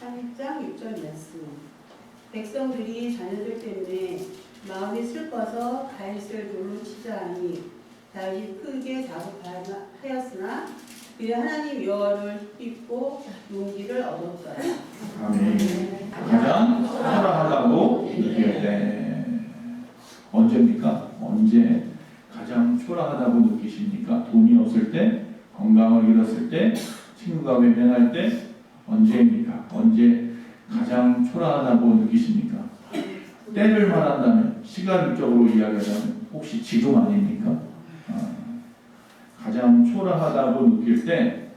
3장 6절 말씀. 백성들이 자녀들 때문에 마음이 슬퍼서 다윗을 돌로 치자 하니 다윗이 크게 자복하였으나 그의 하나님 여호와를 믿고 용기를 얻었더라. 아멘. 가장 초라하다고 느낄 때 언제입니까? 언제 가장 초라하다고 느끼십니까? 돈이 없을 때, 건강을 잃었을 때, 친구가 외면할 때, 언제입니까? 언제 가장 초라하다고 느끼십니까? 때를 말한다면, 시간적으로 이야기하자면 혹시 지금 아닙니까? 가장 초라하다고 느낄 때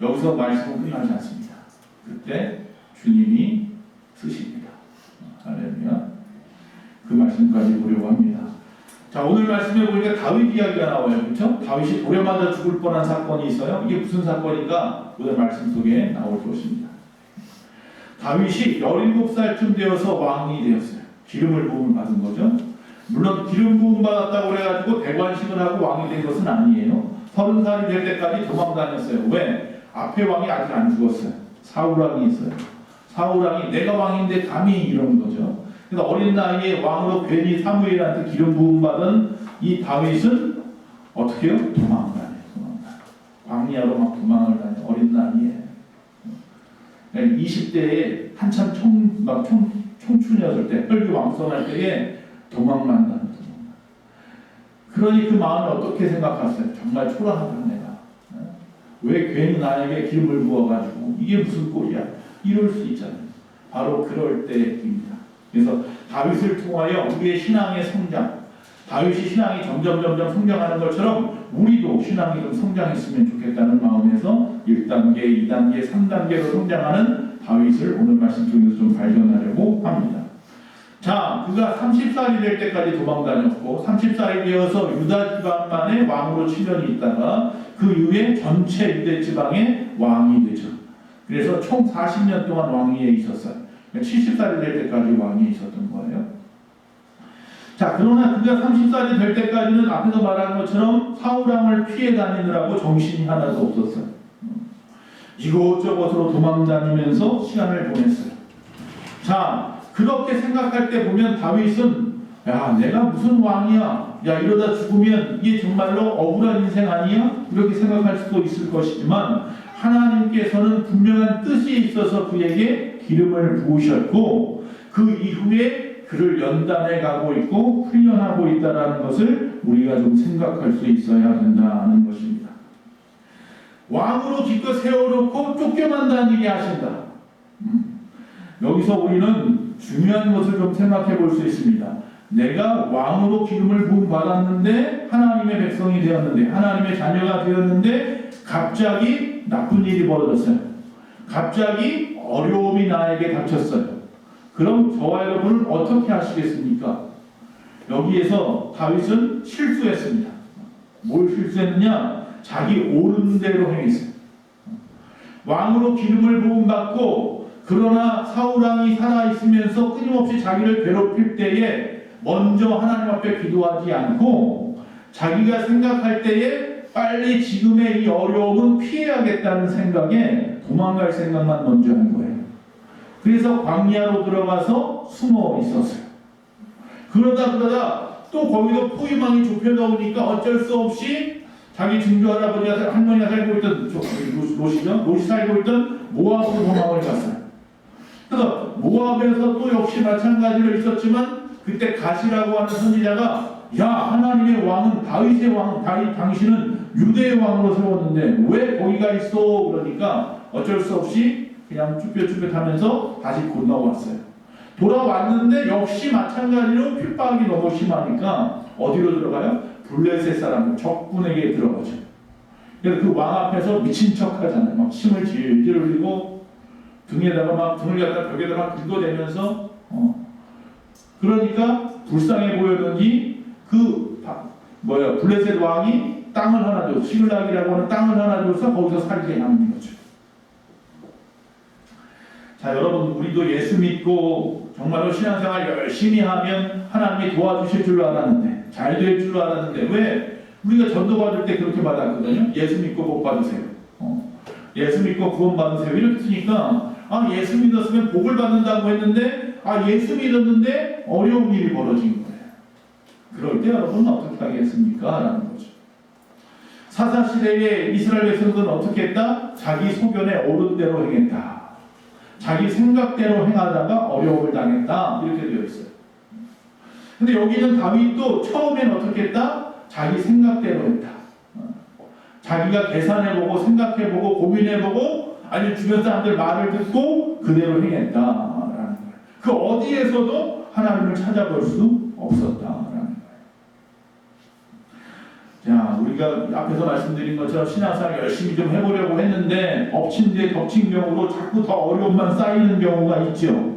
여기서 말씀은 끝나지 않습니다. 그때 주님이 쓰십니다. 할렐루야. 그 말씀까지 보려고 합니다. 자, 오늘 말씀에 보니까 다윗 이야기가 나와요. 그렇죠? 다윗이 돌에 맞아 죽을 뻔한 사건이 있어요. 이게 무슨 사건인가? 오늘 말씀 속에 나올 것입니다. 다윗이 17살쯤 되어서 왕이 되었어요. 기름을 부음을 받은 거죠. 물론 기름 부음 받았다고 그래가지고 대관식을 하고 왕이 된 것은 아니에요. 30살이 될 때까지 도망 다녔어요. 왜? 앞에 왕이 아직 안 죽었어요. 사울왕이 있어요. 사울왕이 내가 왕인데 감히 이런 거죠. 그래서 어린 나이에 왕으로 괜히 사무엘한테 기름 부음 받은 이 다윗은 어떻게 해요? 도망다녀요. 광야로 막 도망을 다녀요. 어린 나이에. 20대에 한참 청춘이었을 때, 혈기 왕성할 때에 도망만 다녀요. 그러니 그 마음을 어떻게 생각하세요? 정말 초라하다 내가. 왜 괜히 나에게 기름을 부어가지고 이게 무슨 꼴이야? 이럴 수 있잖아요. 바로 그럴 때입니다. 그래서 다윗을 통하여 우리의 신앙의 성장, 다윗이 신앙이 점점 성장하는 것처럼 우리도 신앙이 좀 성장했으면 좋겠다는 마음에서 1단계, 2단계, 3단계로 성장하는 다윗을 오늘 말씀 중에서 좀 발견하려고 합니다. 자, 그가 30살이 될 때까지 도망다녔고 30살이 되어서 유다 지방만의 왕으로 7년이 있다가 그 이후에 전체 유대 지방의 왕이 되죠. 그래서 총 40년 동안 왕위에 있었어요. 70살이 될 때까지 왕위에 있었던 거예요. 자, 그러나 그가 30살이 될 때까지는 앞에서 말한 것처럼 사울왕을 피해 다니느라고 정신이 하나도 없었어요. 이곳저곳으로 도망다니면서 시간을 보냈어요. 자, 그렇게 생각할 때 보면 다윗은 야, 내가 무슨 왕이야? 야, 이러다 죽으면 이게 정말로 억울한 인생 아니야? 이렇게 생각할 수도 있을 것이지만 하나님께서는 분명한 뜻이 있어서 그에게 기름을 부으셨고 그 이후에 그를 연단해 가고 있고 훈련하고 있다는 것을 우리가 좀 생각할 수 있어야 된다는 것입니다. 왕으로 기껏 세워놓고 쫓겨만 다니게 하신다. 여기서 우리는 중요한 것을 좀 생각해 볼 수 있습니다. 내가 왕으로 기름을 부음받았는데 하나님의 백성이 되었는데 하나님의 자녀가 되었는데 갑자기 나쁜 일이 벌어졌어요. 갑자기 어려움이 나에게 닥쳤어요. 그럼 저와 여러분은 어떻게 하시겠습니까? 여기에서 다윗은 실수했습니다. 뭘 실수했느냐? 자기 옳은 대로 행했어요. 왕으로 기름을 부음받고 그러나 사울왕이 살아있으면서 끊임없이 자기를 괴롭힐 때에 먼저 하나님 앞에 기도하지 않고 자기가 생각할 때에 빨리 지금의 이 어려움은 피해야겠다는 생각에 도망갈 생각만 먼저 한 거예요. 그래서 광야로 들어가서 숨어 있었어요. 그러다 또 거기도 포위망이 좁혀나오니까 어쩔 수 없이 자기 증조 할아버지가 할머니가 살고 있던 롯이 살고 있던 모압으로 도망을 갔어요. 그래서 모압에서 또 역시 마찬가지로 있었지만 그때 가시라고 하는 선지자가 야, 하나님의 왕은 다윗의 왕, 당신은 유대의 왕으로 세웠는데 왜 거기가 있어? 그러니까 어쩔 수 없이 그냥 쭈뼛쭈뼛하면서 다시 건너왔어요. 돌아왔는데 역시 마찬가지로 핍박이 너무 심하니까 어디로 들어가요? 블레셋 사람 적군에게 들어가죠. 그래서 그 왕 앞에서 미친 척 하잖아요. 막 침을 질질 흘리고 등에다가 막 등을 갖다 벽에다 막 긁어대면서 그러니까 불쌍해 보였는지 블레셋 왕이 땅을 하나 줘, 시글락이라고 하는 땅을 하나 줘서 거기서 살게 하는 거죠. 자, 여러분, 우리도 예수 믿고 정말로 신앙생활 열심히 하면 하나님이 도와주실 줄 알았는데, 잘 될 줄 알았는데 왜 우리가 전도받을 때 그렇게 받았거든요. 예수 믿고 복 받으세요. 예수 믿고 구원 받으세요. 이렇게 쓰니까 예수 믿었으면 복을 받는다고 했는데 예수 믿었는데 어려운 일이 벌어진 거예요. 그럴 때 여러분 어떻게 하겠습니까? 라는 거죠. 사사시대에 이스라엘 백성들은 어떻게 했다? 자기 소견에 옳은 대로 행했다. 자기 생각대로 행하다가 어려움을 당했다. 이렇게 되어 있어요. 근데 여기는 다윗도 처음엔 어떻게 했다? 자기 생각대로 했다. 자기가 계산해보고 생각해보고 고민해보고 아니면 주변 사람들 말을 듣고 그대로 행했다라는 거예요. 그 어디에서도 하나님을 찾아볼 수 없었다라는 거예요. 자, 우리가 앞에서 말씀드린 것처럼 신앙생활 열심히 좀 해보려고 했는데 엎친 데 덮친 경우로 자꾸 더 어려움만 쌓이는 경우가 있죠.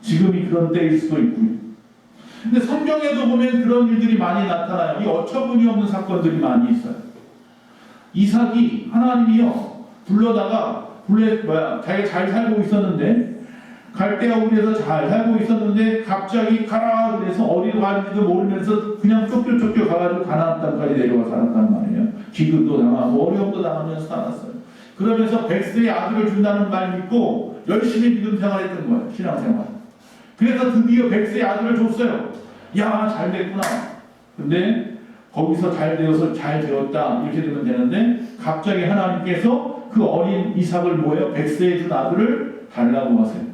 지금이 그런 때일 수도 있고요. 근데 성경에도 보면 그런 일들이 많이 나타나요. 이 어처구니 없는 사건들이 많이 있어요. 이삭이 하나님이요 불러다가 자기가 잘 살고 있었는데 갈대아 우리에서 잘 살고 있었는데 갑자기 가라 그래서 어디로 가는지도 모르면서 그냥 쫓겨 가가지고 가나안 땅까지 내려와 살았단 말이에요. 기근도 당하고 어려움도 당하면서 살았어요. 그러면서 백세의 아들을 준다는 말 믿고 열심히 믿음 생활했던 거예요. 신앙생활. 그래서 드디어 백세의 아들을 줬어요. 야, 잘 됐구나. 근데 거기서 잘 되어서 잘 되었다 이렇게 되면 되는데 갑자기 하나님께서 그 어린 이삭을 뭐예요? 백세에 준 아들을 달라고 하세요.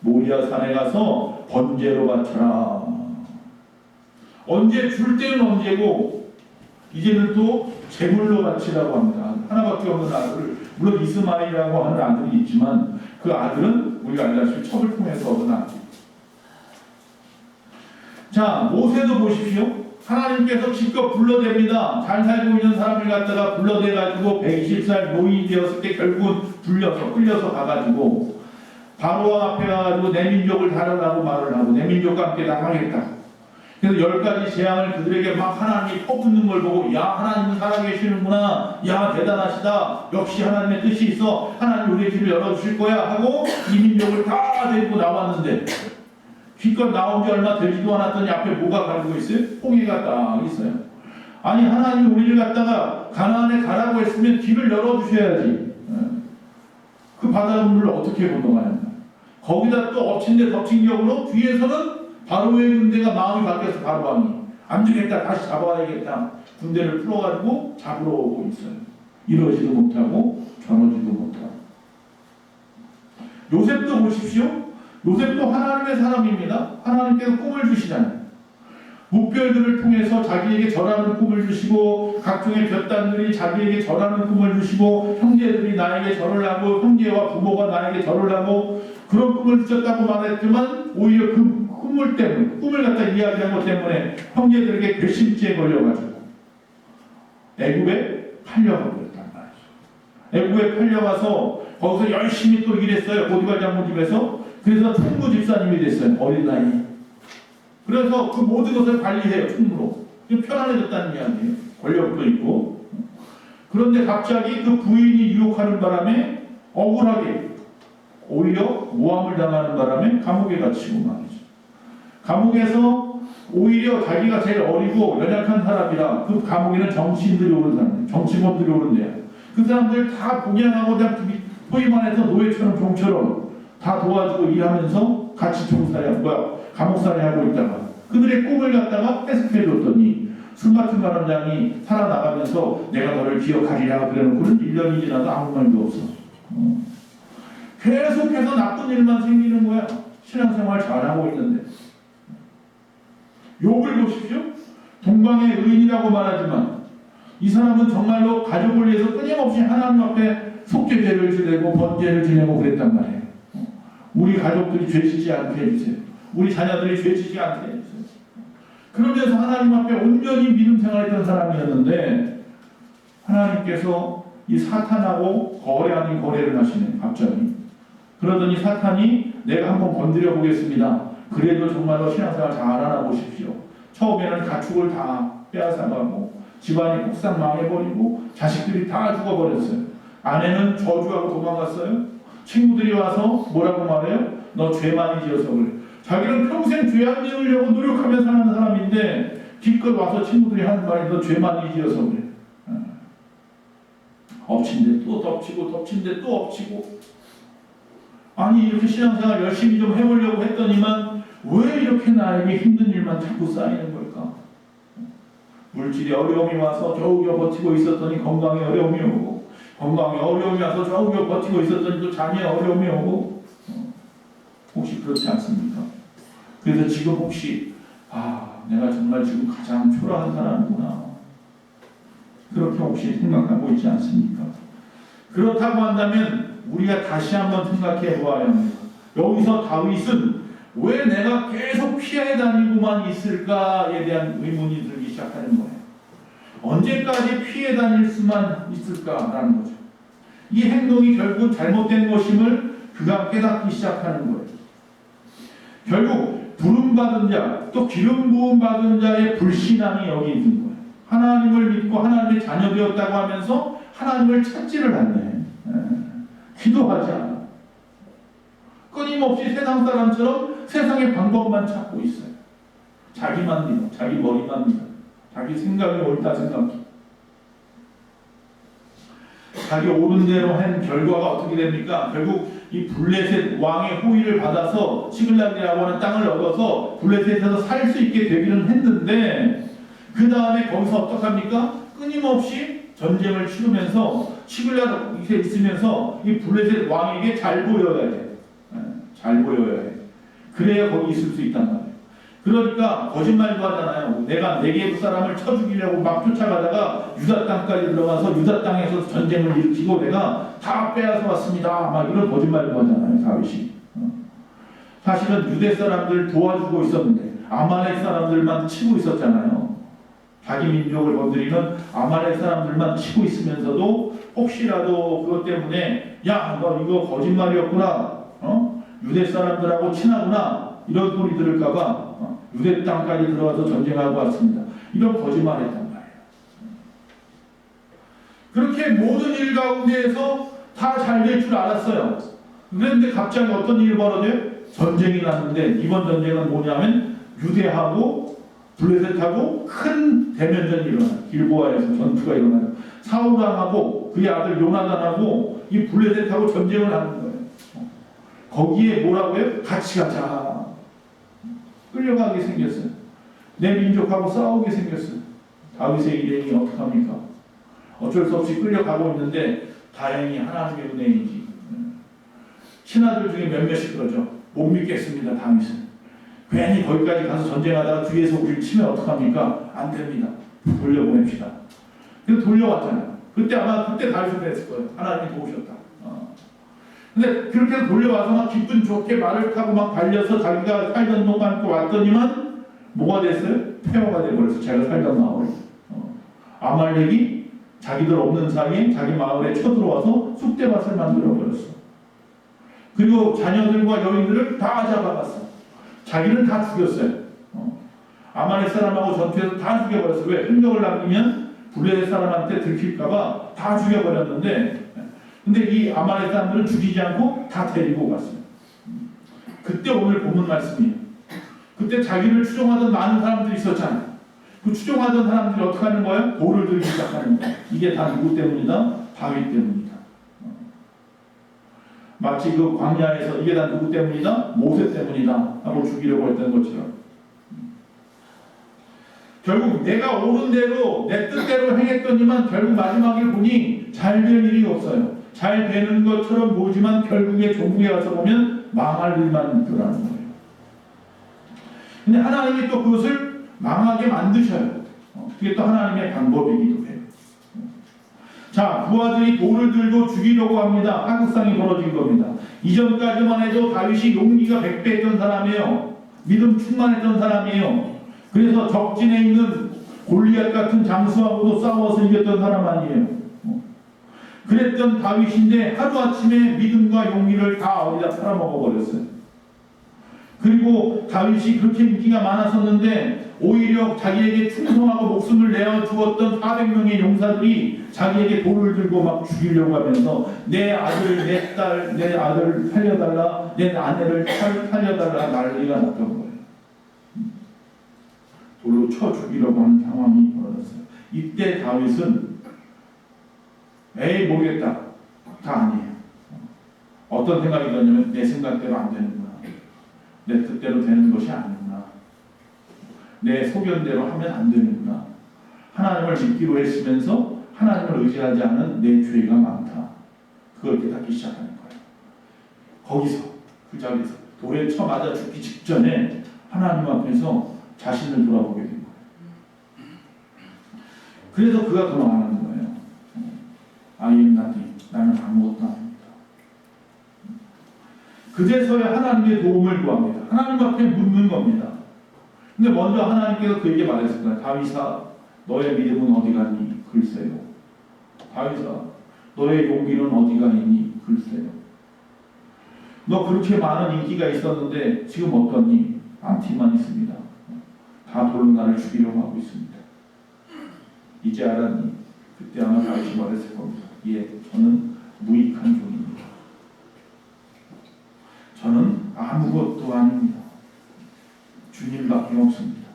모리아 산에 가서 번제로 바쳐라. 언제 줄 때는 언제고 이제는 또 제물로 바치라고 합니다. 하나밖에 없는 아들을 물론 이스마엘이라고 하는 아들이 있지만 그 아들은 우리가 알다시피 첩을 통해서 얻은 아들. 자, 모세도 보십시오. 하나님께서 직접 불러댑니다. 잘 살고 있는 사람을 갖다가 불러대가지고 120살 노인이 되었을 때 결국은 끌려서 가가지고 바로왕 앞에 가가지고 내 민족을 다루라고 말을 하고 내 민족과 함께 나가겠다. 그래서 10가지 재앙을 그들에게 막 하나님이 퍼붓는 걸 보고 야, 하나님은 살아계시는구나. 야, 대단하시다. 역시 하나님의 뜻이 있어. 하나님 우리의 길을 열어주실 거야 하고 이 민족을 다 데리고 나왔는데 기껏 나온 지 얼마 되지도 않았더니 앞에 뭐가 가지고 있어요? 홍해가 딱 있어요. 아니 하나님 우리를 갖다가 가나안에 가라고 했으면 길을 열어주셔야지. 그 바닷물을 어떻게 건너가냐. 거기다 또 엎친 데 덮친 격으로 뒤에서는 바로의 군대가 마음이 바뀌어서 바로왕이 안 되겠다 다시 잡아야겠다. 군대를 풀어가지고 잡으러 오고 있어요. 이러지도 못하고 저러지도 못하고. 요셉도 보십시오. 요셉도 하나님의 사람입니다. 하나님께서 꿈을 주시잖아요. 묵별들을 통해서 자기에게 절하는 꿈을 주시고 각종의 볕단들이 자기에게 절하는 꿈을 주시고 형제들이 나에게 절을 하고 형제와 부모가 나에게 절을 하고 그런 꿈을 주셨다고 말했지만 오히려 그 꿈을 때문에 꿈을 갖다 이야기한 것 때문에 형제들에게 괘씸죄에 걸려가지고 애굽에 팔려가 버렸단 말이죠. 애굽에 팔려가서 거기서 열심히 또 일했어요. 보디발 장군 집에서. 그래서 총무 집사님이 됐어요. 어린 나이. 그래서 그 모든 것을 관리해요. 총무로. 편안해졌다는 이야기예요. 권력도 있고. 그런데 갑자기 그 부인이 유혹하는 바람에 억울하게 오히려 모함을 당하는 바람에 감옥에 갇히고 말이죠. 감옥에서 오히려 자기가 제일 어리고 연약한 사람이라 그 감옥에는 정치인들이 오는 사람들, 정치범들이 오는데요. 그 사람들 다 복양하고 소위 말해서 노예처럼 종처럼 다 도와주고 일하면서 같이 감옥살이 하고 있다가 그들의 꿈을 갖다가 해석해줬더니 술 같은 바람장이 살아나가면서 내가 너를 기억하리라 그래놓고는 1년이 지나도 아무 말도 없어. 계속해서 나쁜 일만 생기는 거야. 신앙생활 잘하고 있는데. 욥을 보십시오. 동방의 의인이라고 말하지만 이 사람은 정말로 가족을 위해서 끊임없이 하나님 앞에 속죄제를 지내고 번제를 지내고 그랬단 말이에요. 우리 가족들이 죄짓지 않게 해주세요. 우리 자녀들이 죄짓지 않게 해주세요. 그러면서 하나님 앞에 온전히 믿음 생활했던 사람이었는데 하나님께서 이 사탄하고 거래 아닌 거래를 하시네. 갑자기. 그러더니 사탄이 내가 한번 건드려 보겠습니다. 그래도 정말로 신앙생활 잘하나 보십시오. 처음에는 가축을 다 빼앗아가고 집안이 폭삭 망해버리고 자식들이 다 죽어버렸어요. 아내는 저주하고 도망갔어요. 친구들이 와서 뭐라고 말해요? 너 죄 많이 지어서 그래. 자기는 평생 죄 안 지으려고 노력하며 사는 사람인데 기껏 와서 친구들이 하는 말이 너 죄 많이 지어서 그래. 엎친 데 또 덮치고 덮친 데 또 엎치고. 아니 이렇게 신앙생활 열심히 좀 해보려고 했더니만 왜 이렇게 나에게 힘든 일만 자꾸 쌓이는 걸까? 물질이 어려움이 와서 겨우겨우 버티고 있었더니 건강에 어려움이 오고, 건강에 어려움이 와서 겨우겨우 버티고 있었더니 또 자녀에 어려움이 오고. 혹시 그렇지 않습니까? 그래서 지금 혹시 내가 정말 지금 가장 초라한 사람이구나, 그렇게 혹시 생각하고 있지 않습니까? 그렇다고 한다면 우리가 다시 한번 생각해 보아야 합니다. 여기서 다윗은 왜 내가 계속 피해 다니고만 있을까에 대한 의문이 들기 시작하는 거예요. 언제까지 피해 다닐 수만 있을까라는 거죠. 이 행동이 결국 잘못된 것임을 그가 깨닫기 시작하는 거예요. 결국 부름받은 자, 또 기름 부음 받은 자의 불신앙이 여기 있는 거예요. 하나님을 믿고 하나님의 자녀되었다고 하면서 하나님을 찾지를 않네. 기도하지 않아. 끊임없이 세상 사람처럼 세상의 방법만 찾고 있어요. 자기만 믿어, 자기 머리만 믿어, 자기 생각이 옳다 생각해. 자기 옳은 대로 한 결과가 어떻게 됩니까? 결국 이 블레셋 왕의 호의를 받아서 시글락이라고 하는 땅을 얻어서 블레셋에서 살 수 있게 되기는 했는데, 그 다음에 거기서 어떡합니까? 끊임없이 전쟁을 치르면서 시글락에 있으면서 이 블레셋 왕에게 잘 보여야 돼. 잘 보여야 해. 그래야 거기 있을 수 있단 말이에요. 그러니까 거짓말도 하잖아요. 내가 네게부 사람을 쳐 죽이려고 막 쫓아가다가 유다 땅까지 들어가서 유다 땅에서 전쟁을 일으키고 내가 다 빼앗아 왔습니다, 막 이런 거짓말도 하잖아요, 다윗이. 사실은 유대 사람들 도와주고 있었는데 아말렉 사람들만 치고 있었잖아요. 자기 민족을 건드리는 아말렉 사람들만 치고 있으면서도 혹시라도 그것 때문에 야, 너 이거 거짓말이었구나, 유대 사람들하고 친하구나, 이런 소리 들을까봐 유대 땅까지 들어가서 전쟁하고 왔습니다, 이런 거짓말했단 말이에요. 그렇게 모든 일 가운데에서 다 잘 될 줄 알았어요. 그런데 갑자기 어떤 일이 벌어져요? 전쟁이 났는데, 이번 전쟁은 뭐냐면 유대하고 블레셋하고 큰 대면전이 일어나요. 길보아에서 전투가 일어나요. 사울왕하고 그의 아들 요나단하고 이 블레셋하고 전쟁을 하는 거예요. 거기에 뭐라고 해요? 같이 가자. 끌려가게 생겼어요. 내 민족하고 싸우게 생겼어요. 다윗의 일행이 어떡합니까? 어쩔 수 없이 끌려가고 있는데 다행히 하나님의 은혜인지 신하들 중에 몇몇이 그러죠. 못 믿겠습니다, 다윗은. 괜히 거기까지 가서 전쟁하다가 뒤에서 우리를 치면 어떡합니까? 안 됩니다. 돌려보냅시다. 그래서 돌려왔잖아요. 그때 아마 그때 다윗은 그랬을 거예요. 하나님이 도우셨다. 근데 그렇게 해서 돌려와서 막 기분 좋게 말을 타고 막 달려서 자기가 살던 동안 또 왔더니만 뭐가 됐어요? 폐허가 돼버렸어. 제가 살던 마을. 아말렉이 자기들 없는 사이에 자기 마을에 쳐들어와서 쑥대밭을 만들어버렸어. 그리고 자녀들과 여인들을 다 잡아갔어. 자기는 다 죽였어요. 아말렉 사람하고 전투에서 다 죽여버렸어. 왜? 흔적을 남기면 블레셋 사람한테 들킬까봐 다 죽여버렸는데, 근데 이 아말렉 사람들은 죽이지 않고 다 데리고 갔어요. 그때 오늘 본문 말씀이에요. 그때 자기를 추종하던 많은 사람들이 있었잖아요. 그 추종하던 사람들이 어떻게 하는 거예요? 돌을 들기 시작하는 거예요. 이게 다 누구 때문이다? 다윗 때문이다. 마치 그 광야에서 이게 다 누구 때문이다? 모세 때문이다 하고 죽이려고 했던 것처럼. 결국 내가 옳은 대로 내 뜻대로 행했더니만 결국 마지막에 보니 잘 될 일이 없어요. 잘 되는 것처럼 보지만 결국에 종국에 가서 보면 망할 일만 있더라는 거예요. 근데 하나님이 또 그것을 망하게 만드셔요. 그게 또 하나님의 방법이기도 해요. 자, 부하들이 돌을 들고 죽이려고 합니다. 하극상이 벌어진 겁니다. 이전까지만 해도 다윗이 용기가 100배였던 사람이에요. 믿음 충만했던 사람이에요. 그래서 적진에 있는 골리앗 같은 장수하고도 싸워서 이겼던 사람 아니에요. 그랬던 다윗인데 하루아침에 믿음과 용기를 다 어디다 팔아먹어버렸어요. 그리고 다윗이 그렇게 인기가 많았었는데 오히려 자기에게 충성하고 목숨을 내어주었던 400명의 용사들이 자기에게 돌을 들고 막 죽이려고 하면서 내 아들, 내 딸, 내 아들 살려달라, 내 아내를 살려달라 난리가 났던 거예요. 돌로 쳐 죽이려고 하는 상황이 벌어졌어요. 이때 다윗은 에이 모르겠다. 다 아니에요. 어떤 생각이 들었냐면 내 생각대로 안 되는구나. 내 뜻대로 되는 것이 아니구나. 내 소견대로 하면 안 되는구나. 하나님을 믿기로 했으면서 하나님을 의지하지 않은 내 죄가 많다. 그걸 깨닫기 시작하는 거예요. 거기서 그 자리에서 돌에 쳐맞아 죽기 직전에 하나님 앞에서 자신을 돌아보게 된 거예요. 그래서 그가 더 말하는 거예요. I am nothing. 나는 아무것도 아닙니다. 그제서야 하나님의 도움을 구합니다. 하나님 앞에 묻는 겁니다. 근데 먼저 하나님께서 그에게 말했을 거예요. 다윗아, 너의 믿음은 어디 가니? 글쎄요. 다윗아, 너의 용기는 어디가 있니? 글쎄요. 너 그렇게 많은 인기가 있었는데 지금 어떠니? 안티만 있습니다. 다 돌로 나를 죽이려고 하고 있습니다. 이제 알았니? 그때 아마 다윗이 말했을 겁니다. 예, 저는 무익한 종입니다. 저는 아무것도 아닙니다. 주님밖에 없습니다.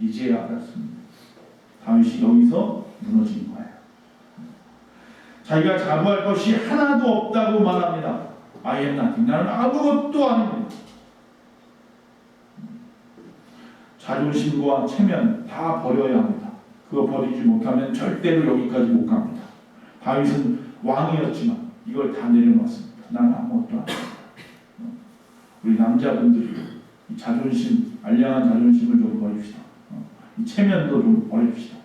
이제 알았습니다. 다윗이 여기서 무너진 거예요. 자기가 자부할 것이 하나도 없다고 말합니다. I am nothing. 나는 아무것도 아닙니다. 자존심과 체면 다 버려야 합니다. 그거 버리지 못하면 절대로 여기까지 못 갑니다. 다윗은 왕이었지만 이걸 다 내려놨습니다. 나는 아무것도 아닙니다. 우리 남자분들이 이 자존심, 알량한 자존심을 좀 버립시다. 이 체면도 좀 버립시다.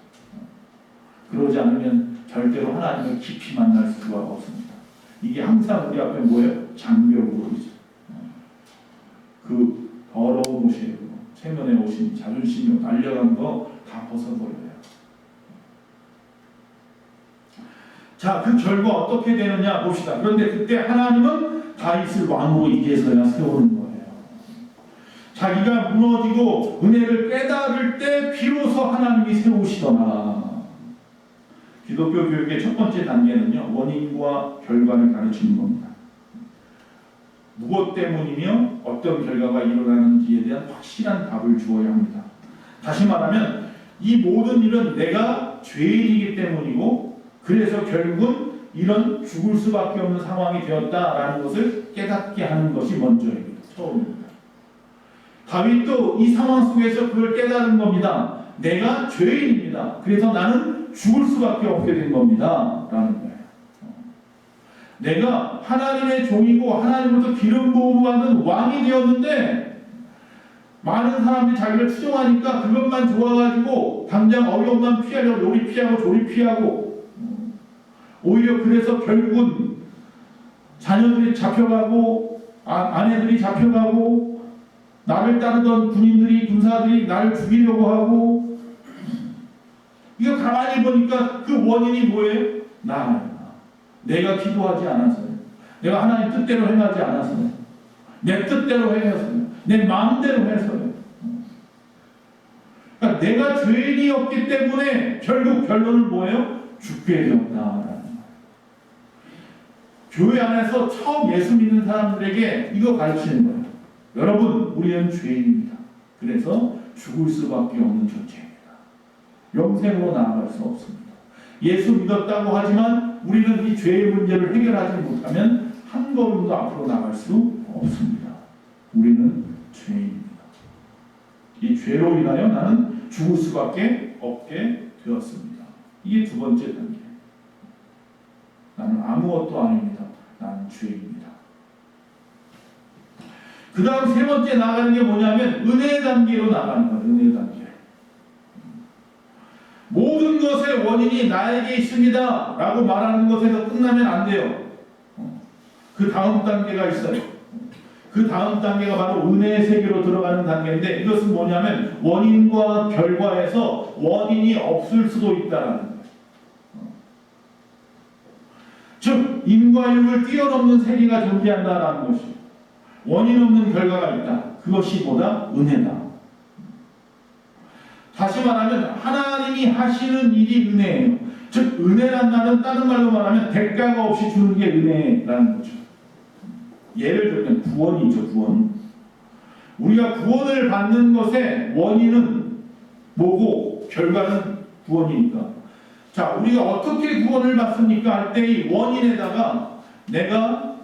그러지 않으면 절대로 하나님을 깊이 만날 수가 없습니다. 이게 항상 우리 앞에 뭐예요? 장벽으로 있어요. 그 더러운 옷이에요. 체면에 오신 자존심이 알량한 거 다 벗어버려요. 자, 그 결과 어떻게 되느냐 봅시다. 그런데 그때 하나님은 다윗을 왕으로 이제서야 세우는 거예요. 자기가 무너지고 은혜를 깨달을 때 비로소 하나님이 세우시더라. 기독교 교육의 첫 번째 단계는요, 원인과 결과를 가르치는 겁니다. 무엇 때문이며 어떤 결과가 일어나는지에 대한 확실한 답을 주어야 합니다. 다시 말하면 이 모든 일은 내가 죄인이기 때문이고 그래서 결국은 이런 죽을 수밖에 없는 상황이 되었다라는 것을 깨닫게 하는 것이 먼저입니다. 처음입니다. 다윗도 이 상황 속에서 그걸 깨달은 겁니다. 내가 죄인입니다. 그래서 나는 죽을 수밖에 없게 된 겁니다. 라는 거예요. 내가 하나님의 종이고 하나님으로부터 기름 부음을 받은 왕이 되었는데 많은 사람들이 자기를 추종하니까 그것만 좋아가지고 당장 어려움만 피하려고 요리 피하고 조리 피하고 오히려 그래서 결국은 자녀들이 잡혀가고 아내들이 잡혀가고 나를 따르던 군인들이 군사들이 나를 죽이려고 하고 이거 가만히 보니까 그 원인이 뭐예요? 나예요. 내가 기도하지 않아서요. 내가 하나님 뜻대로 행하지 않아서요. 내 뜻대로 행해서요. 내 마음대로 해서요. 그러니까 내가 죄인이었기 때문에 결국 결론은 뭐예요? 죽게 되었다라는 거예요. 교회 안에서 처음 예수 믿는 사람들에게 이거 가르치는 거예요. 여러분, 우리는 죄인입니다. 그래서 죽을 수밖에 없는 존재입니다. 영생으로 나아갈 수 없습니다. 예수 믿었다고 하지만 우리는 이 죄의 문제를 해결하지 못하면 한 걸음도 앞으로 나갈 수 없습니다. 우리는 죄인입니다. 이 죄로 인하여 나는 죽을 수밖에 없게 되었습니다. 이게 두 번째 단계. 나는 아무것도 아닙니다. 나는 죄입니다. 그 다음 세 번째 나가는 게 뭐냐면 은혜 단계로 나가는 거예요. 은혜 단계. 모든 것의 원인이 나에게 있습니다 라고 말하는 것에서 끝나면 안 돼요. 그 다음 단계가 있어요. 그 다음 단계가 바로 은혜의 세계로 들어가는 단계인데 이것은 뭐냐면 원인과 결과에서 원인이 없을 수도 있다는 거예요. 즉 인과 율을 뛰어넘는 세계가 존재한다는 것이요. 원인 없는 결과가 있다. 그것이 보다 은혜다. 다시 말하면 하나님이 하시는 일이 은혜예요. 즉 은혜란 말은 다른 말로 말하면 대가가 없이 주는 게 은혜라는 거죠. 예를 들면 구원이죠. 구원. 우리가 구원을 받는 것의 원인은 뭐고 결과는 구원이니까 자, 우리가 어떻게 구원을 받습니까? 할 때 이 원인에다가 내가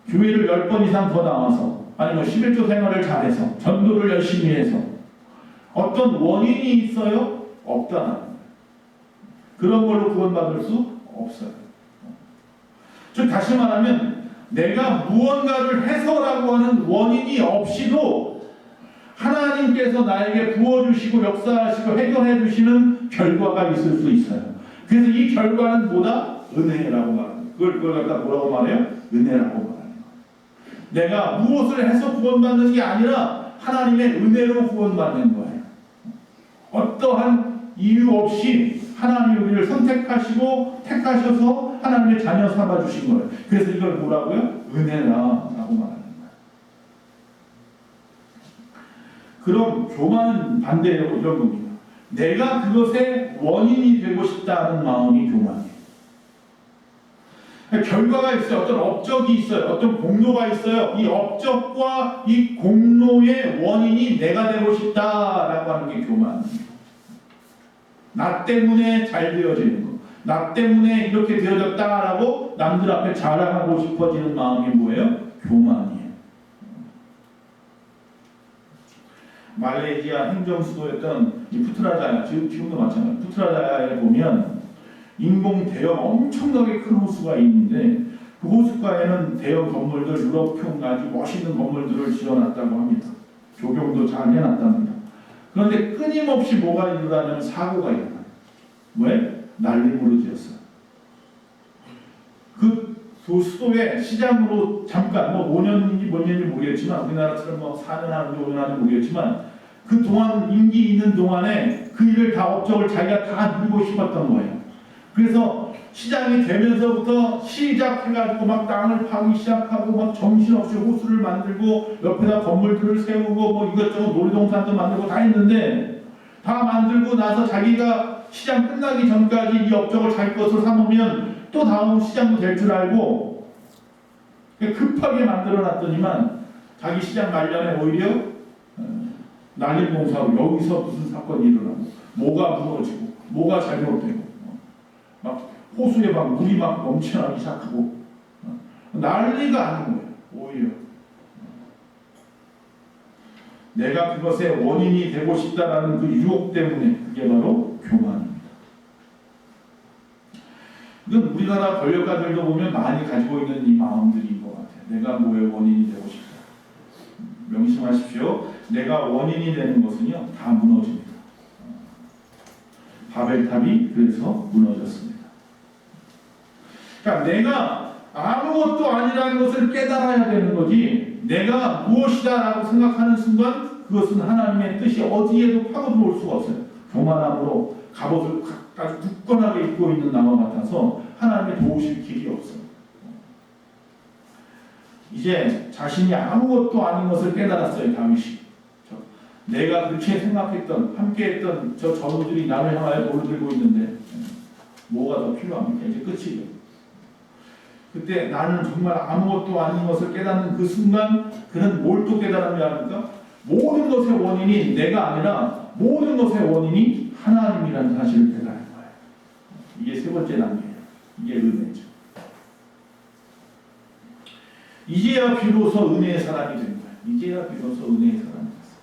교회를 10번 이상 더 나와서 아니면 11조 생활을 잘해서 전도를 열심히 해서 어떤 원인이 있어요? 없다는 거예요. 그런 걸로 구원받을 수 없어요. 즉 다시 말하면 내가 무언가를 해서라고 하는 원인이 없이도 하나님께서 나에게 부어주시고 역사하시고 해결해 주시는 결과가 있을 수 있어요. 그래서 이 결과는 뭐다? 은혜라고 말합니다. 그걸 갖다 뭐라고 말해요? 은혜라고 말해요. 내가 무엇을 해서 구원받는 게 아니라 하나님의 은혜로 구원받는 거예요. 어떠한 이유 없이 하나님이 우리를 선택하시고 택하셔서 하나님의 자녀 삼아주신 거예요. 그래서 이걸 뭐라고요? 은혜라고 말하는 거예요. 그럼 교만은 반대로 이런 겁니다. 내가 그것의 원인이 되고 싶다는 마음이 교만이에요. 결과가 있어요. 어떤 업적이 있어요. 어떤 공로가 있어요. 이 업적과 이 공로의 원인이 내가 되고 싶다라고 하는 게 교만입니다. 나 때문에 잘 되어지는 거. 나 때문에 이렇게 되어졌다라고 남들 앞에 자랑하고 싶어지는 마음이 뭐예요? 교만이에요. 말레이시아 행정수도였던 이 푸트라자야, 지금도 마찬가지예요. 푸트라자야에 보면 인공 대형 엄청나게 큰 호수가 있는데 그 호수가에는 대형 건물들, 유럽형 아주 멋있는 건물들을 지어놨다고 합니다. 조경도 잘 해놨답니다. 그런데 끊임없이 뭐가 일어나냐면 사고가 일어나요. 왜? 난리물을 지었어요. 그 수도에 시장으로 잠깐 5년인지 몇 년인지 모르겠지만 우리나라처럼 4년 하는지 5년 하는지 모르겠지만 그 동안 임기 있는 동안에 그 일을 다 업적을 자기가 다 누리고 싶었던 거예요. 그래서 시장이 되면서부터 시작해가지고 막 땅을 파기 시작하고 막 정신없이 호수를 만들고 옆에다 건물들을 세우고 뭐 이것저것 놀이동산도 만들고 다 했는데 다 만들고 나서 자기가 시장 끝나기 전까지 이 업적을 자기 것으로 삼으면 또 다음 시장도 될 줄 알고 급하게 만들어 놨더니만 자기 시장 말년에 오히려 난리 공사하고 여기서 무슨 사건이 일어나고 뭐가 무너지고 뭐가 잘못되고 막 호수에 막 물이 막 넘쳐나기 시작하고 난리가 아닌 거예요. 오히려 내가 그것의 원인이 되고 싶다라는 그 유혹 때문에 그게 바로 교만입니다. 이건 우리나라 권력가들도 보면 많이 가지고 있는 이 마음들인 것 같아요. 내가 뭐의 원인이 되고 싶다. 명심하십시오. 내가 원인이 되는 것은요 다 무너집니다. 바벨탑이 그래서 무너졌습니다. 그러니까 내가 아무것도 아니라는 것을 깨달아야 되는 거지 내가 무엇이다라고 생각하는 순간 그것은 하나님의 뜻이 어디에도 파고들어올 수가 없어요. 교만함으로 갑옷을 아주 굳건하게 입고 있는 나와 같아서 하나님의 도우실 길이 없어요. 이제 자신이 아무것도 아닌 것을 깨달았어요. 다윗이. 내가 그렇게 생각했던 함께했던 저 전우들이 나를 향하여 돌을 들고 있는데 뭐가 더 필요합니까? 이제 끝이에요. 그때 나는 정말 아무것도 아닌 것을 깨닫는 그 순간 그는 뭘 또 깨달았냐 합니까? 모든 것의 원인이 내가 아니라 모든 것의 원인이 하나님이라는 사실을 깨달은 거예요. 이게 세 번째 단계예요. 이게 은혜죠. 이제야 비로소 은혜의 사람이 된 거예요. 이제야 비로소 은혜의 사람이 됐어요.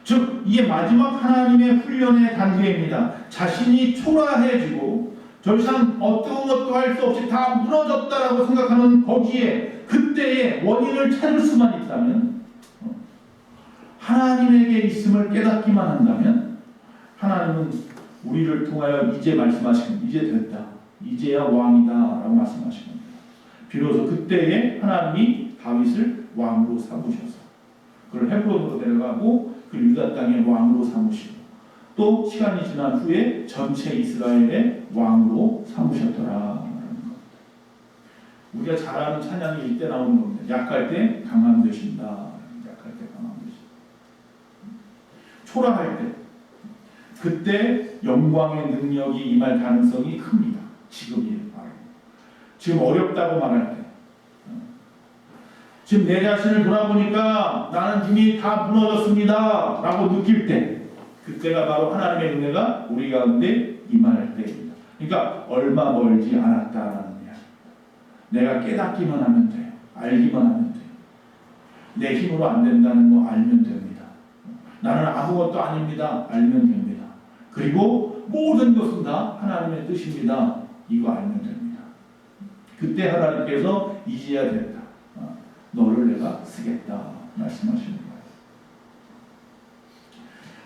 즉 이게 마지막 하나님의 훈련의 단계입니다. 자신이 초라해지고 더 이상 어떤 것도 할 수 없이 다 무너졌다라고 생각하는 거기에 그때의 원인을 찾을 수만 있다면 하나님에게 있음을 깨닫기만 한다면 하나님은 우리를 통하여 이제 말씀하시는 이제 됐다. 이제야 왕이다 라고 말씀하시는 겁니다. 비로소 그때에 하나님이 다윗을 왕으로 삼으셔서 그를 헤브론으로 데려가고 그 유다 땅의 왕으로 삼으시고 또 시간이 지난 후에 전체 이스라엘의 왕으로 삼으셨더라. 우리가 잘 아는 찬양이 이때 나오는 겁니다. 약할 때 강함 되신다. 약할 때 강함 되신다. 초라할 때 그때 영광의 능력이 임할 가능성이 큽니다. 지금이에요. 지금 어렵다고 말할 때 지금 내 자신을 돌아보니까 나는 이미 다 무너졌습니다 라고 느낄 때 그때가 바로 하나님의 은혜가 우리 가운데 임할 때입니다. 그러니까 얼마 멀지 않았다라는 거야. 내가 깨닫기만 하면 돼요. 알기만 하면 돼요. 내 힘으로 안 된다는 거 알면 됩니다. 나는 아무것도 아닙니다. 알면 됩니다. 그리고 모든 것은 다 하나님의 뜻입니다. 이거 알면 됩니다. 그때 하나님께서 이제야 된다. 너를 내가 쓰겠다 말씀하시는 거예요.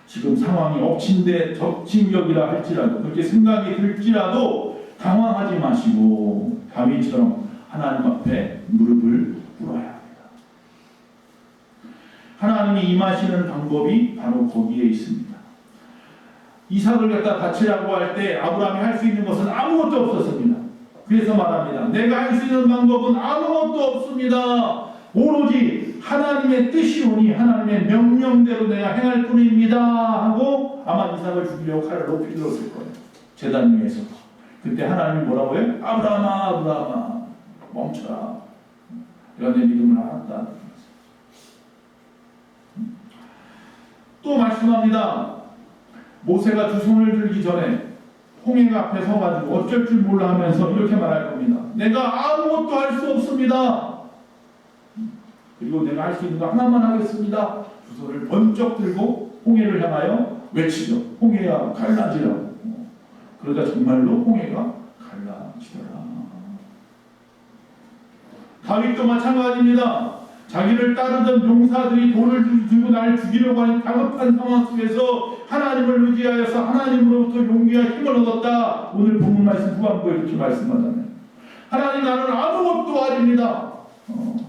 지금 상황이 엎친데 적진격이라 할지라도 그렇게 생각이 들지라도 당황하지 마시고 다윗처럼 하나님 앞에 무릎을 꿇어야 합니다. 하나님이 임하시는 방법이 바로 거기에 있습니다. 이삭을 갖다 바치라고 할 때 아브라함이 할 수 있는 것은 아무것도 없었습니다. 그래서 말합니다. 내가 할 수 있는 방법은 아무것도 없습니다. 오로지 하나님의 뜻이 오니 하나님의 명령대로 내가 행할 뿐입니다 하고 아마 이삭을 죽이려고 칼을 높이 들었을 거예요. 제단 위에서. 그때 하나님이 뭐라고 해요? 아브라함아 아브라함아 멈춰라. 내가 내 믿음을 알았다. 또 말씀합니다. 모세가 두 손을 들기 전에 홍해가 앞에 서가지고 어쩔 줄 몰라 하면서 이렇게 말할 겁니다. 내가 아무것도 할 수 없습니다. 그리고 내가 할 수 있는 거 하나만 하겠습니다. 두 손을 번쩍 들고 홍해를 향하여 외치죠. 홍해야 갈라지라고. 그러다 정말로 홍해가 갈라지더라. 다윗도 마찬가지입니다. 자기를 따르던 용사들이 돌을 들고 날 죽이려고 하는 다급한 상황 속에서 하나님을 의지하여서 하나님으로부터 용기와 힘을 얻었다. 오늘 본문 말씀 후반부에 이렇게 말씀하잖아요. 하나님 나는 아무것도 아닙니다.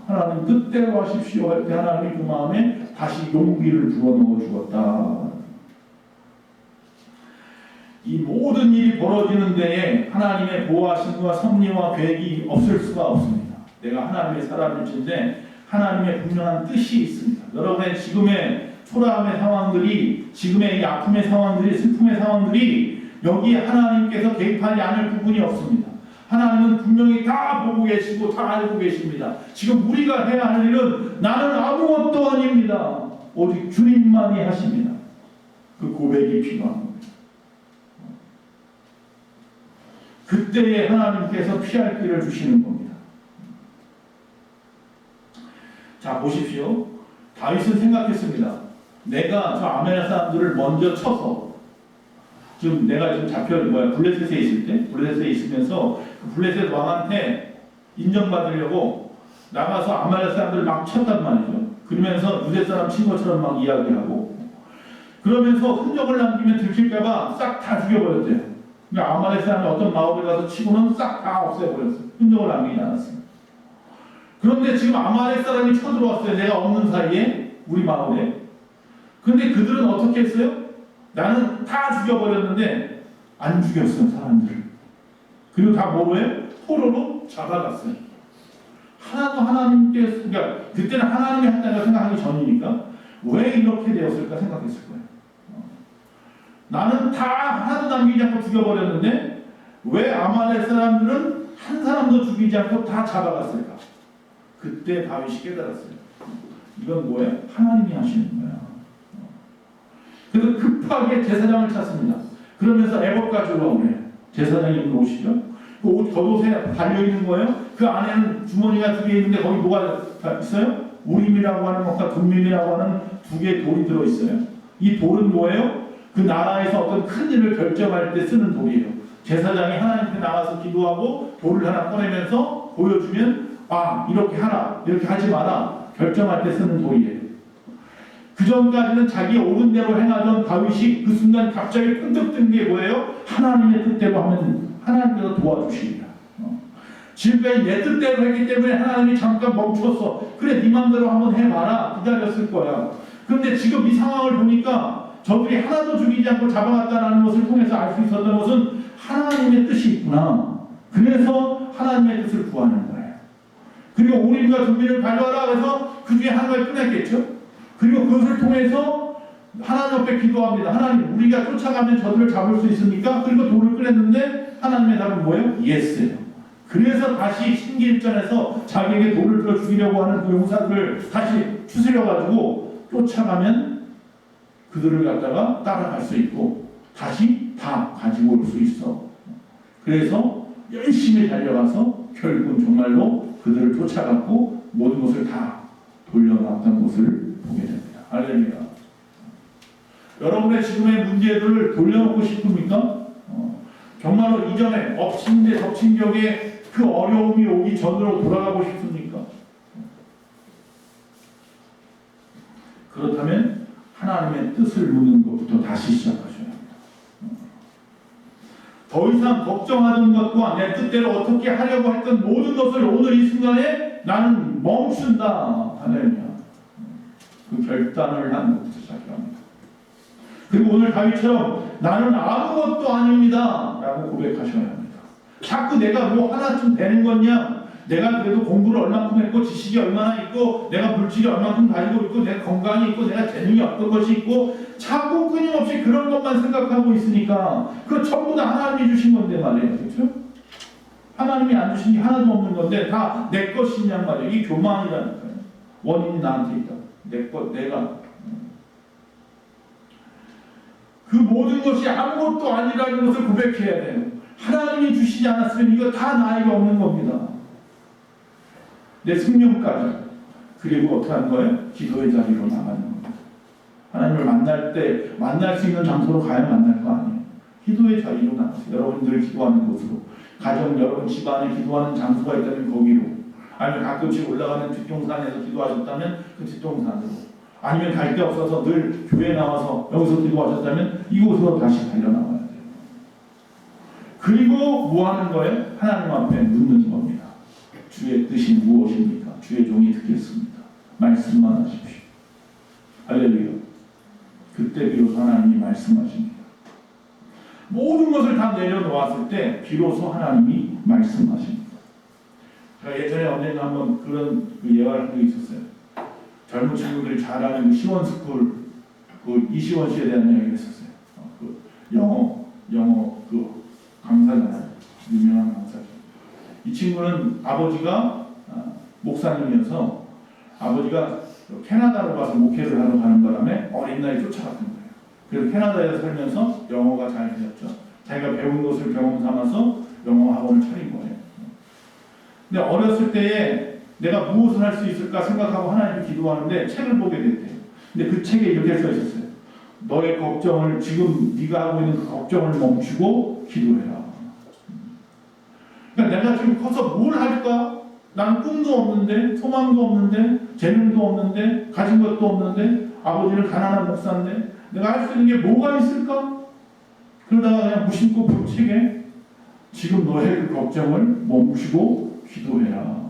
하나님 뜻대로 하십시오 할 때 하나님이 그 마음에 다시 용기를 불어넣어 주었다. 이 모든 일이 벌어지는 데에 하나님의 보호하심과 섭리와 계획이 없을 수가 없습니다. 내가 하나님의 사람일진데 하나님의 분명한 뜻이 있습니다. 여러분의 지금의 초라함의 상황들이, 지금의 이 아픔의 상황들이, 슬픔의 상황들이 여기에 하나님께서 개입하지 않을 부분이 없습니다. 하나님은 분명히 다 보고 계시고 다 알고 계십니다. 지금 우리가 해야 할 일은 나는 아무것도 아닙니다. 오직 주님만이 하십니다. 그 고백이 필요한 겁니다. 그때에 하나님께서 피할 길을 주시는 겁니다. 자 보십시오. 다윗은 생각했습니다. 내가 저 아멜 사람들을 먼저 쳐서 지금 내가 지금 블레셋에 있을 때 블레셋에 있으면서 그 블레셋 왕한테 인정받으려고 나가서 아말렉 사람들을 막 쳤단 말이죠. 그러면서 유대 사람 친 것처럼 막 이야기하고 그러면서 흔적을 남기면 들킬까봐 싹 다 죽여버렸대요. 그러니까 아말렉 사람이 어떤 마을에 가서 치고는 싹 다 없애버렸어요. 흔적을 남기지 않았어요. 그런데 지금 아말렉 사람이 쳐들어왔어요. 내가 없는 사이에 우리 마을에. 근데 그들은 어떻게 했어요? 나는 다 죽여버렸는데 안 죽였어요. 사람들을. 그리고 다 뭐로 해요? 포로로 잡아갔어요. 하나도 하나님께서, 그러니까 그때는 하나님이 한다고 생각하기 전이니까 왜 이렇게 되었을까 생각했을 거예요. 나는 다 하나도 남기지 않고 죽여버렸는데 왜 아말렉 사람들은 한 사람도 죽이지 않고 다 잡아갔을까? 그때 다윗이 깨달았어요. 이건 뭐예요? 하나님이 하시는 거야. 그래서 급하게 제사장을 찾습니다. 그러면서 애봇 가지고 오래요. 제사장이 입는 옷이죠. 그 옷 겉옷에 달려있는 거예요. 그 안에는 주머니가 2개 있는데 거기 뭐가 있어요? 우림이라고 하는 것과 둠밈이라고 하는 2개의 돌이 들어있어요. 이 돌은 뭐예요? 그 나라에서 어떤 큰 일을 결정할 때 쓰는 돌이에요. 제사장이 하나님께 나가서 기도하고 돌을 하나 꺼내면서 보여주면 이렇게 하라, 이렇게 하지 마라 결정할 때 쓰는 돌이에요. 그 전까지는 자기 옳은 대로 행하던 다윗이 그 순간 갑자기 끈적 든 게 뭐예요? 하나님의 뜻대로 하면 하나님께서 도와주시리라. 지금까지 내 뜻대로 했기 때문에 하나님이 잠깐 멈췄어. 그래 네 맘대로 한번 해봐라. 기다렸을 거야. 그런데 지금 이 상황을 보니까 저들이 하나도 죽이지 않고 잡아갔다는 것을 통해서 알 수 있었던 것은 하나님의 뜻이 있구나. 그래서 하나님의 뜻을 구하는 거예요. 그리고 우림과 둠밈을 가져와라 해서 그 중에 하나를 꺼냈겠죠. 그리고 그것을 통해서 하나님 앞에 기도합니다. 하나님, 우리가 쫓아가면 저들을 잡을 수 있습니까? 그리고 돌을 꺼냈는데 하나님의 답은 뭐예요? 예스예요. 그래서 다시 신기일전에서 자기에게 돌을 들어 죽이려고 하는 그 용사들을 다시 추스려가지고 쫓아가면 그들을 갖다가 따라갈 수 있고 다시 다 가지고 올 수 있어. 그래서 열심히 달려가서 결국은 정말로 그들을 쫓아갔고 모든 것을 다 돌려놨던 것을 보게 됩니다. 할렐루야. 여러분의 지금의 문제들을 돌려놓고 싶습니까? 정말로 이전에 엎친 데 덮친 격에 그 어려움이 오기 전으로 돌아가고 싶습니까? 그렇다면 하나님의 뜻을 묻는 것부터 다시 시작하셔야 합니다. 더 이상 걱정하는 것과 내 뜻대로 어떻게 하려고 했던 모든 것을 오늘 이 순간에 나는 멈춘다. 할렐루야. 그 결단을 하는 것부터 시작해야 합니다. 그리고 오늘 다윗처럼 나는 아무것도 아닙니다 라고 고백하셔야 합니다. 자꾸 내가 뭐 하나쯤 되는 거냐, 내가 그래도 공부를 얼마큼 했고 지식이 얼마나 있고 내가 물질이 얼마큼 가지고 있고 내가 건강이 있고 내가 재능이 어떤 것이 있고 자꾸 끊임없이 그런 것만 생각하고 있으니까 그거 전부 다 하나님이 주신 건데 말이에요. 그렇죠? 하나님이 안 주신 게 하나도 없는 건데 다 내 것이냔 말이에요. 이 교만이라니까요. 원인이 나한테 있다. 내 것, 내가. 그 모든 것이 아무것도 아니라는 것을 고백해야 돼요. 하나님이 주시지 않았으면 이거 다 나에게 없는 겁니다. 내 생명까지. 그리고 어떻게 하는 거예요? 기도의 자리로 나가는 겁니다. 하나님을 만날 때 만날 수 있는 장소로 가야 만날 거 아니에요. 기도의 자리로 나가세요. 여러분들 기도하는 곳으로. 가정 여러분 집안에 기도하는 장소가 있다면 거기로. 아니면 가끔씩 올라가는 뒷동산에서 기도하셨다면 그 뒷동산으로. 아니면 갈 데 없어서 늘 교회에 나와서 여기서 기도하셨다면 이곳으로 다시 달려나와야 돼요. 그리고 뭐 하는 거예요? 하나님 앞에 묻는 겁니다. 주의 뜻이 무엇입니까? 주의 종이 듣겠습니다. 말씀만 하십시오. 할렐루야. 그때 비로소 하나님이 말씀하십니다. 모든 것을 다 내려놓았을 때 비로소 하나님이 말씀하십니다. 제가 예전에 언젠가 한번 그런 예화를 한 적이 있었어요. 젊은 친구들이 잘 아는 시원스쿨 그 이시원 씨에 대한 이야기를 했었어요. 그 영어 그 강사잖아요. 유명한 강사죠. 이 친구는 아버지가 목사님이어서 아버지가 캐나다로 가서 목회를 하러 가는 바람에 어린 나이에 쫓아갔던 거예요. 그래서 캐나다에서 살면서 영어가 잘 되었죠. 자기가 배운 것을 경험 삼아서 영어 학원을 차린 거예요. 근데 어렸을 때에 내가 무엇을 할 수 있을까 생각하고 하나님께 기도하는데 책을 보게 됐대요. 근데 그 책에 이렇게 써 있었어요. 너의 걱정을 지금 네가 하고 있는 그 걱정을 멈추고 기도해라. 그러니까 내가 지금 커서 뭘 할까? 난 꿈도 없는데 소망도 없는데 재능도 없는데 가진 것도 없는데 아버지는 가난한 목사인데 내가 할 수 있는 게 뭐가 있을까? 그러다가 그냥 무심코 본 책에 지금 너의 그 걱정을 멈추고 기도해라.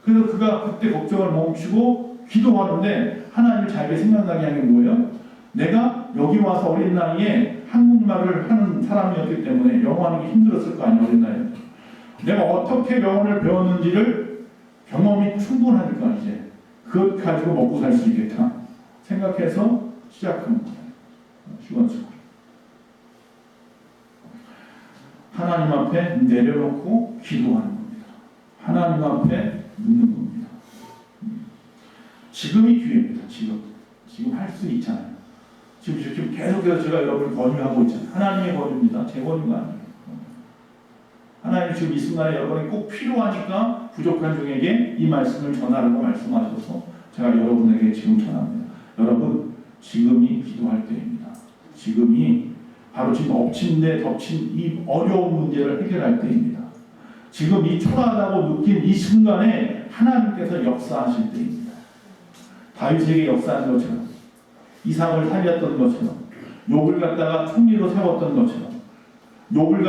그래서 그가 그때 걱정을 멈추고 기도하는데 하나님이 자기가 생각나게 한 게 뭐예요? 내가 여기 와서 어린 나이에 한국말을 하는 사람이었기 때문에 영어하는 게 힘들었을 거 아니에요. 어린 나이에. 내가 어떻게 영어를 배웠는지를 경험이 충분하니까 이제 그것 가지고 먹고 살 수 있겠다 생각해서 시작한 거예요. 시원스쿨. 하나님 앞에 내려놓고 기도하는 겁니다. 하나님 앞에 묻는 겁니다. 지금이 기회입니다. 지금 할 수 있잖아요. 지금 계속해서 제가 여러분을 권유하고 있잖아요. 하나님의 권유입니다. 제 권유가 아니에요. 하나님 지금 이 순간에 여러분이 꼭 필요하니까 부족한 종에게 이 말씀을 전하라고 말씀하셔서 제가 여러분에게 지금 전합니다. 여러분 지금이 기도할 때입니다. 지금이 바로 지금 엎친 데 덮친 이 어려운 문제를 해결할 때입니다. 지금 이 초라하다고 느낀 이 순간에 하나님께서 역사하실 때입니다. 다윗에게 역사한 것처럼 이삭을 살렸던 것처럼 욥을 갖다가 총리로 세웠던 것처럼 욥을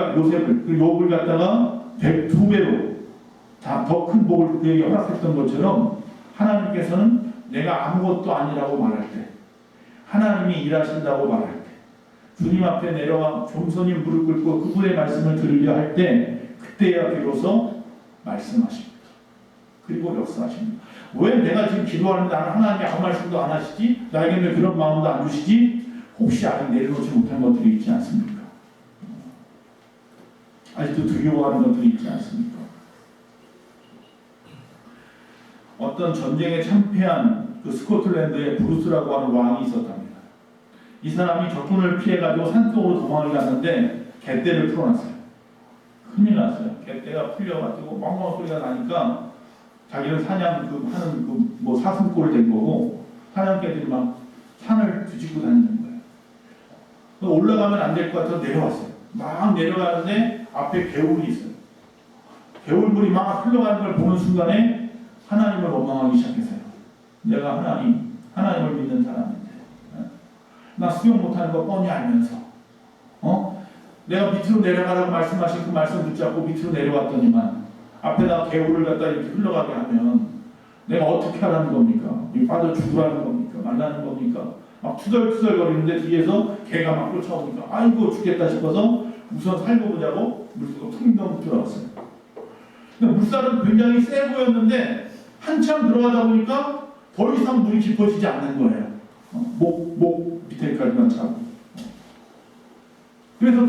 갖다가 102배로 더 큰 복을 그에게 허락했던 것처럼 하나님께서는 내가 아무것도 아니라고 말할 때 하나님이 일하신다고 말할 때 주님 앞에 내려와 겸손히 무릎 꿇고 그분의 말씀을 들으려 할 때 그때야 비로소 말씀하십니다. 그리고 역사하십니다. 왜 내가 지금 기도하는데 나는 하나님이 아무 말씀도 안 하시지? 나에게 왜 그런 마음도 안 주시지? 혹시 아직 내려놓지 못한 것들이 있지 않습니까? 아직도 두려워하는 것들이 있지 않습니까? 어떤 전쟁에 참패한 그 스코틀랜드에 브루스라고 하는 왕이 있었답니다. 이 사람이 적군을 피해가지고 산속으로 도망을 갔는데 갯대를 풀어놨어요. 큰일 났어요. 갯대가 풀려가지고 멍멍 소리가 나니까 자기는 사냥 하는 뭐 사슴꼴 된 거고 사냥개들이 막 산을 뒤집고 다니는 거예요. 올라가면 안 될 것 같아서 내려왔어요. 막 내려가는데 앞에 개울이 있어요. 개울물이 막 흘러가는 걸 보는 순간에 하나님을 원망하기 시작했어요. 내가 하나님을 믿는 사람인데 나 수영 못하는 거 뻔히 알면서 내가 밑으로 내려가라고 말씀하신 그 말씀 붙잡고 밑으로 내려왔더니만 앞에다가 개울을 갖다 이렇게 흘러가게 하면 내가 어떻게 하라는 겁니까? 빠져 죽으라는 겁니까? 말라는 겁니까? 막 투덜투덜 거리는데 뒤에서 개가 막 쫓아오니까 아이고 죽겠다 싶어서 우선 살고 보자고 물속으로 퉁덩 들어갔어요. 근데 물살은 굉장히 세 보였는데 한참 들어가다 보니까 더 이상 물이 깊어지지 않는 거예요. 목 밑에까지만 차고. 그래서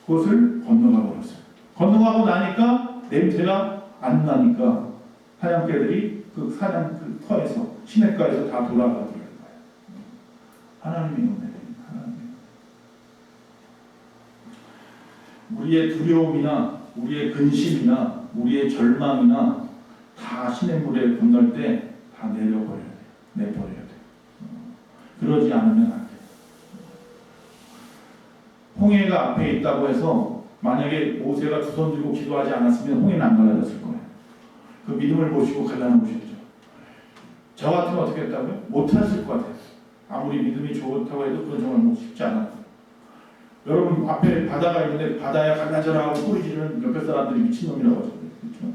그것을 건너가 버렸어요. 건너가고 나니까 냄새가 안 나니까 사냥개들이 그 터에서 시냇가에서 다 돌아가버려요. 하나님의 은혜입니다. 우리의 두려움이나 우리의 근심이나 우리의 절망이나 다 시냇물에 건널 때 다 내려버려야 돼요. 내버려야 돼요. 그러지 않으면 안 돼요. 홍해가 앞에 있다고 해서 만약에 모세가 두 손 들고 기도하지 않았으면 홍해는 안 갈라졌을 거예요. 그 믿음을 보시고 갈라놓으셨죠. 저 같으면 어떻게 했다고요? 못하실 것 같아요. 아무리 믿음이 좋다고 해도 그건 정말 쉽지 않아요. 여러분 앞에 바다가 있는데 바다에 갈라져라 하고 소리 지르는 옆에 사람들이 미친놈이라고 하죠. 그렇죠?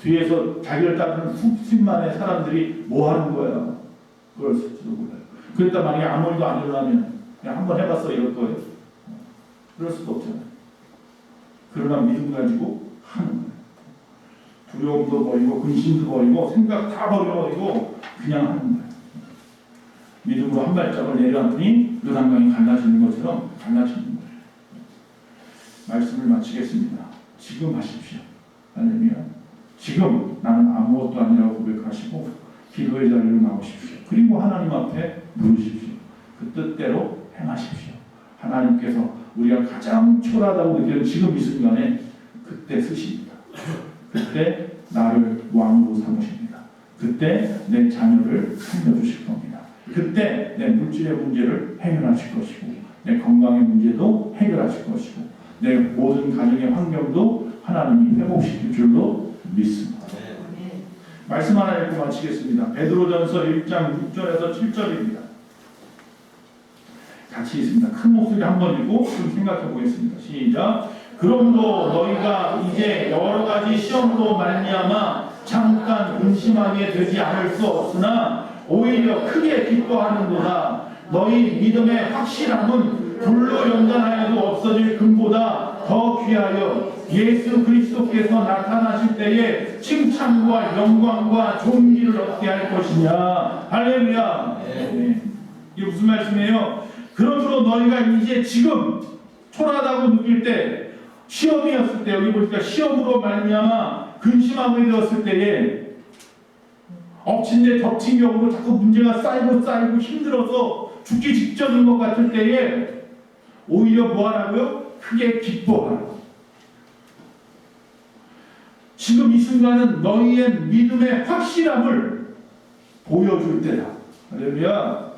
뒤에서 자기를 따르는 수십만의 사람들이 뭐 하는 거야? 그걸 쓸지도 몰라요. 그랬다 만약에 아무 일도 안 일어나면 그냥 한번 해봤어 이럴 거예요. 그럴 수도 없잖아요. 그러나 믿음 가지고 하는 거예요. 두려움도 버리고 근심도 버리고 생각 다 버려버리고 그냥 하는 거예요. 믿음으로 한 발짝을 내려왔더니 요단강이 갈라지는 것처럼 갈라지는 거예요. 말씀을 마치겠습니다. 지금 하십시오. 할렐루야. 지금 나는 아무것도 아니라고 고백하시고 기도의 자리로 나오십시오. 그리고 하나님 앞에 물으십시오. 그 뜻대로 행하십시오. 하나님께서 우리가 가장 초라하다고 느끼는 지금 이 순간에 그때 쓰십니다. 그때 나를 왕으로 삼으십니다. 그때 내 자녀를 살려주실 겁니다. 그때 내 물질의 문제를 해결하실 것이고 내 건강의 문제도 해결하실 것이고 내 모든 가정의 환경도 하나님이 회복시킬 줄로 믿습니다. 말씀 하나 읽고 마치겠습니다. 베드로전서 1장 6절에서 7절입니다. 같이 있습니다. 큰 목소리 한번 읽고 좀 생각해 보겠습니다. 시작. 그러므로 너희가 이제 여러 가지 시험으로 말미암아 잠깐 근심하게 되지 않을 수 없으나 오히려 크게 기뻐하는도다. 너희 믿음의 확실함은 불로 연단하여도 없어질 금보다 더 귀하여 예수 그리스도께서 나타나실 때에 칭찬과 영광과 존귀를 얻게 할 것이냐. 할렐루야. 네. 이게 무슨 말씀이에요? 그러므로 너희가 이제 지금 초라하다고 느낄 때 시험이었을 때 여기 보니까 시험으로 말미암아 근심하고 되었을 때에 엎친 데 덮친 격으로 자꾸 문제가 쌓이고 힘들어서 죽기 직전인 것 같을 때에 오히려 뭐 하라고요? 크게 기뻐하라. 지금 이 순간은 너희의 믿음의 확실함을 보여줄 때다. 할렐루야.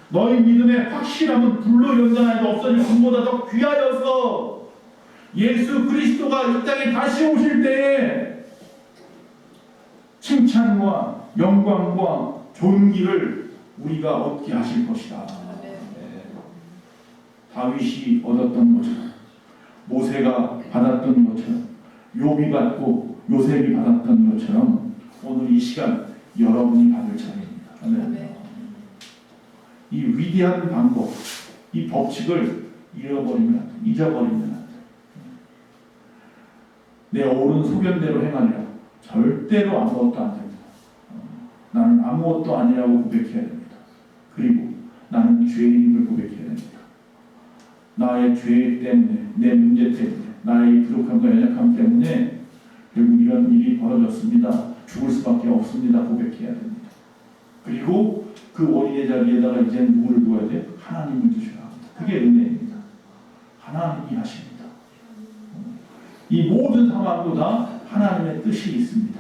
너희 믿음의 확실함은 불로 연단하여도 없어질 금보다 더 귀하여서 예수 그리스도가 이 땅에 다시 오실 때에 칭찬과 영광과 존귀를 우리가 얻게 하실 것이다. 다윗이 얻었던 것처럼 모세가 받았던 것처럼 욥이 받고 요셉이 받았던 것처럼 오늘 이 시간 여러분이 받을 차례입니다. 이 위대한 방법, 이 법칙을 잃어버리면 안 돼. 잊어버리면 안 돼. 내 옳은 소견대로 행하리라. 절대로 아무것도 안 됩니다. 나는 아무것도 아니라고 고백해야 됩니다. 그리고 나는 죄인임을 고백해야 됩니다. 나의 죄 때문에, 내 문제 때문에, 나의 부족함과 연약함 때문에 결국 이런 일이 벌어졌습니다. 죽을 수밖에 없습니다. 고백해야 됩니다. 그리고 그 원인의 자리에다가 이제 누구를 두어야 돼? 하나님을 두셔야 합니다. 그게 은혜입니다. 하나님이 하십니다. 이 모든 상황도 다 하나님의 뜻이 있습니다.